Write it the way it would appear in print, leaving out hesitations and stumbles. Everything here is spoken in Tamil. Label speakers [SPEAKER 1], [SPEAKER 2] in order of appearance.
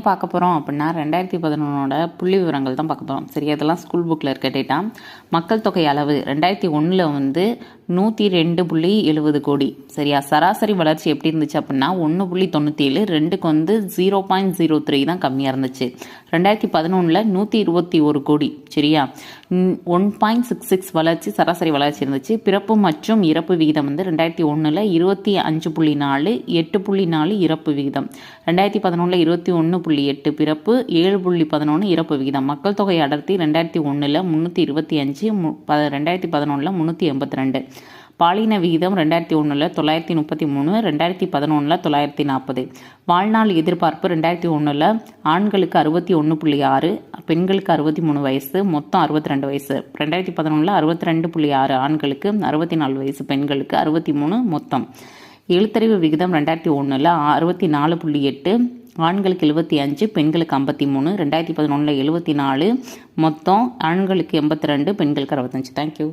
[SPEAKER 1] பார்க்க போகிறோம் அப்படின்னா 2011 புள்ளி விவரங்கள் தான் பார்க்க போகிறோம். சரி, அதெல்லாம் ஸ்கூல் புக்கில் இருக்க டேட்டா. மக்கள் தொகை அளவு 2001 வந்து 102.70 கோடி. சரியா, சராசரி வளர்ச்சி எப்படி இருந்துச்சு அப்படின்னா 1.97, 2க்கு வந்து 0.03 தான் கம்மியாக இருந்துச்சு. 2011 121 கோடி. சரியா, 1.66 வளர்ச்சி, சராசரி வளர்ச்சி இருந்துச்சு. பிறப்பு மற்றும் இறப்பு விகிதம் வந்து 2001 25.4, 8.4 இறப்பு விகிதம். 2011 21.8 பிறப்பு, 7.11 இறப்பு விகிதம். மக்கள் தொகை அடர்த்தி 2001 325, 2011 382. பாலின விகிதம் 2001 933, 2011 940. வாழ்நாள் எதிர்பார்ப்பு 2001 ஆண்களுக்கு 61.6, பெண்களுக்கு 63 வயசு, மொத்தம் 62 வயசு. 2011 62.6 ஆண்களுக்கு, 64 வயசு பெண்களுக்கு, 63 மொத்தம். எழுத்தறிவு விகிதம் 2001 64.8, ஆண்களுக்கு 75, பெண்களுக்கு 53. 2011 74, மொத்தம் ஆண்களுக்கு 82, பெண்களுக்கு 65. தேங்க்யூ.